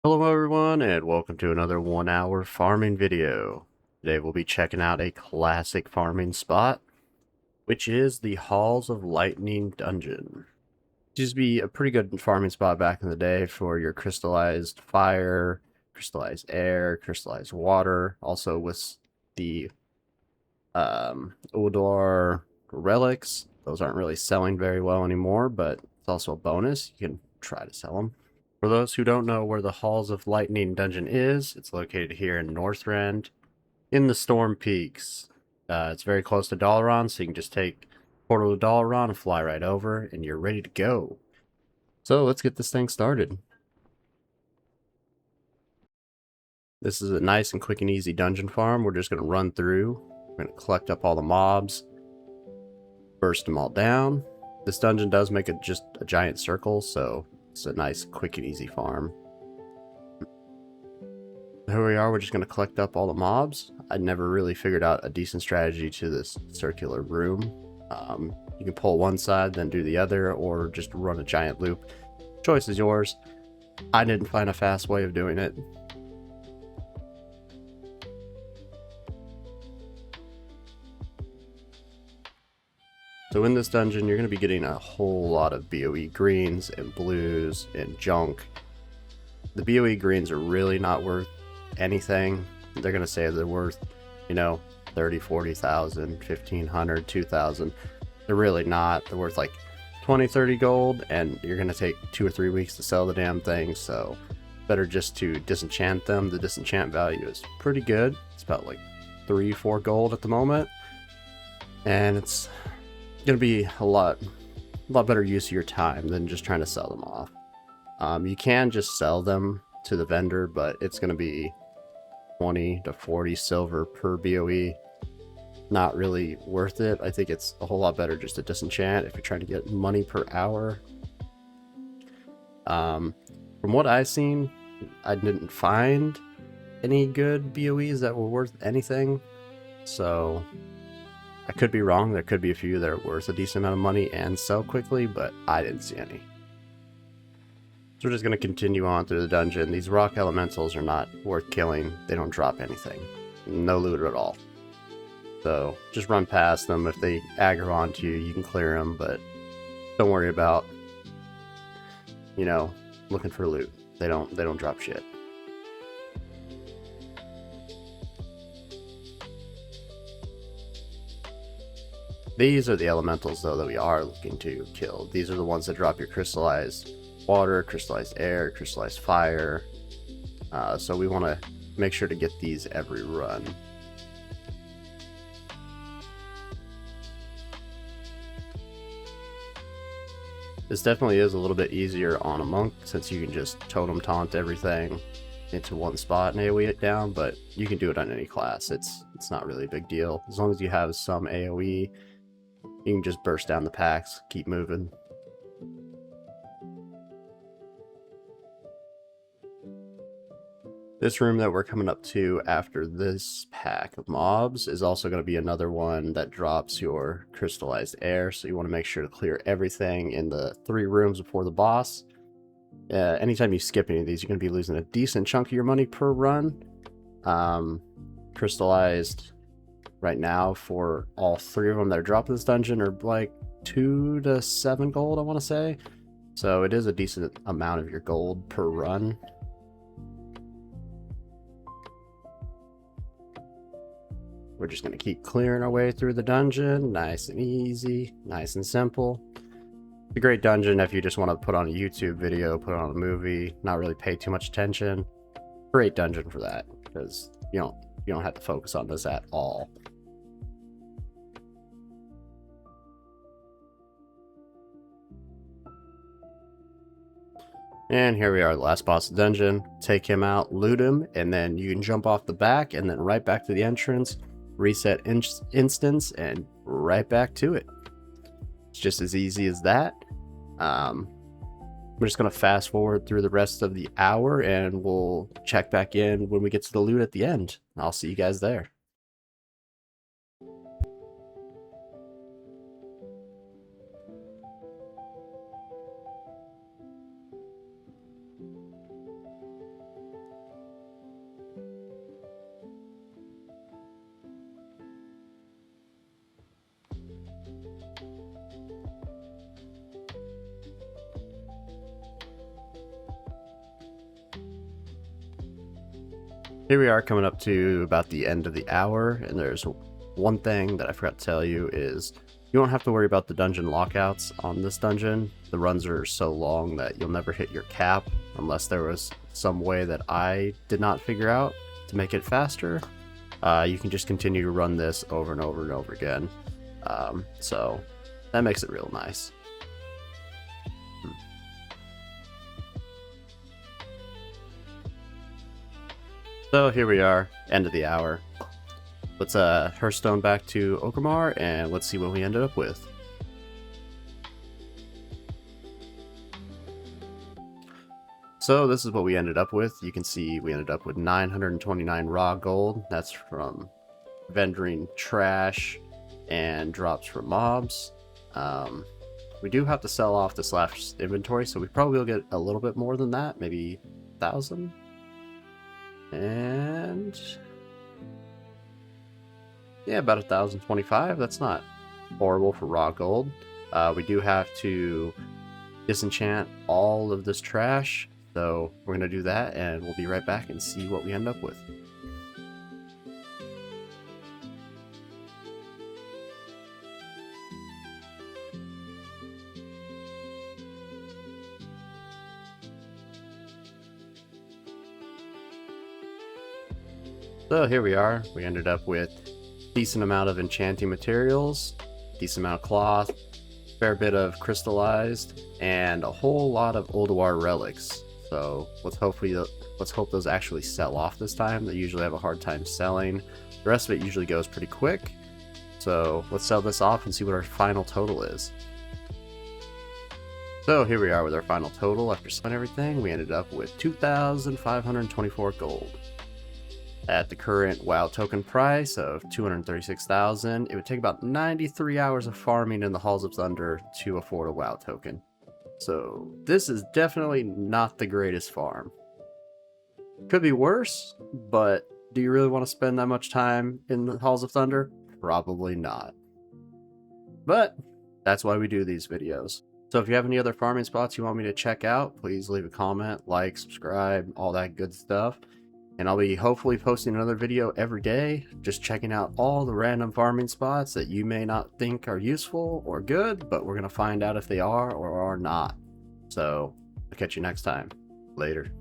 Hello everyone and welcome to another 1 hour farming video. Today we'll be checking out a classic farming spot, which is the Halls of Lightning Dungeon. It used to be a pretty good farming spot back in the day for your crystallized fire, crystallized air, crystallized water, also with the Uldor relics. Those aren't really selling very well anymore, but it's also a bonus. You can try to sell them. For those who don't know where the Halls of Lightning dungeon is, it's located here in Northrend in the Storm Peaks. It's very close to Dalaran, so you can just take Portal to Dalaran and fly right over, and you're ready to go. So let's get this thing started. This is a nice and quick and easy dungeon farm. We're just going to run through. We're going to collect up all the mobs, burst them all down. This dungeon does make it just a giant circle, so it's a nice, quick and easy farm. Here we are, we're just going to collect up all the mobs. I never really figured out a decent strategy to this circular room. You can pull one side, then do the other, or just run a giant loop. Choice is yours. I didn't find a fast way of doing it. So in this dungeon, you're going to be getting a whole lot of BOE greens and blues and junk. The BOE greens are really not worth anything. They're going to say they're worth, 30, 40,000, 1,500, 2,000. They're really not. They're worth like 20, 30 gold, and you're going to take 2 or 3 weeks to sell the damn thing, so better just to disenchant them. The disenchant value is pretty good. It's about like 3, 4 gold at the moment, and it's going to be a lot better use of your time than just trying to sell them off. You can just sell them to the vendor, but it's going to be 20 to 40 silver per BOE. Not really worth it. I think it's a whole lot better just to disenchant if you're trying to get money per hour. From what I've seen, I didn't find any good BOEs that were worth anything. So I could be wrong. There could be a few that are worth a decent amount of money and sell quickly, but I didn't see any. So we're just going to continue on through the dungeon. These rock elementals are not worth killing. They don't drop anything. No loot at all. So just run past them. If they aggro onto you, you can clear them, but don't worry about, looking for loot. They don't drop shit. These are the elementals, though, that we are looking to kill. These are the ones that drop your crystallized water, crystallized air, crystallized fire. So we want to make sure to get these every run. This definitely is a little bit easier on a monk, since you can just totem taunt everything into one spot and AoE it down, but you can do it on any class. It's not really a big deal. As long as you have some AoE, you can just burst down the packs, keep moving. This room that we're coming up to after this pack of mobs is also going to be another one that drops your crystallized air, so you want to make sure to clear everything in the 3 rooms before the boss. Anytime you skip any of these, you're going to be losing a decent chunk of your money per run. Crystallized right now for all 3 of them that are dropped in this dungeon are like 2 to 7 gold, I want to say. So it is a decent amount of your gold per run. We're just going to keep clearing our way through the dungeon. Nice and easy, nice and simple. It's a great dungeon if you just want to put on a YouTube video, put on a movie, not really pay too much attention. Great dungeon for that, because you don't have to focus on this at all. And here we are, the last boss of the dungeon. Take him out, loot him, and then you can jump off the back and then right back to the entrance, reset instance, and right back to it. It's just as easy as that. We're just going to fast forward through the rest of the hour, and we'll check back in when we get to the loot at the end. I'll see you guys there. Here we are coming up to about the end of the hour, and there's one thing that I forgot to tell you is you don't have to worry about the dungeon lockouts on this dungeon. The runs are so long that you'll never hit your cap unless there was some way that I did not figure out to make it faster. You can just continue to run this over and over and over again. So that makes it real nice. So here we are, end of the hour. Let's Hearthstone back to Orgrimmar and let's see what we ended up with. So this is what we ended up with. You can see we ended up with 929 raw gold. That's from vendoring trash and drops from mobs. We do have to sell off the slash inventory, so we probably will get a little bit more than that, maybe 1,000. And yeah, about 1,025. That's not horrible for raw gold. We do have to disenchant all of this trash, so we're gonna do that and we'll be right back and see what we end up with. So here we are. We ended up with a decent amount of enchanting materials, decent amount of cloth, fair bit of crystallized, and a whole lot of Ulduar relics. So let's hope those actually sell off this time. They usually have a hard time selling. The rest of it usually goes pretty quick. So let's sell this off and see what our final total is. So here we are with our final total. After selling everything, we ended up with 2,524 gold. At the current WoW token price of 236,000, it would take about 93 hours of farming in the Halls of Thunder to afford a WoW token. So this is definitely not the greatest farm. Could be worse, but do you really want to spend that much time in the Halls of Thunder? Probably not. But that's why we do these videos. So if you have any other farming spots you want me to check out, please leave a comment, like, subscribe, all that good stuff. And I'll be hopefully posting another video every day, just checking out all the random farming spots that you may not think are useful or good, but we're going to find out if they are or are not. So I'll catch you next time. Later.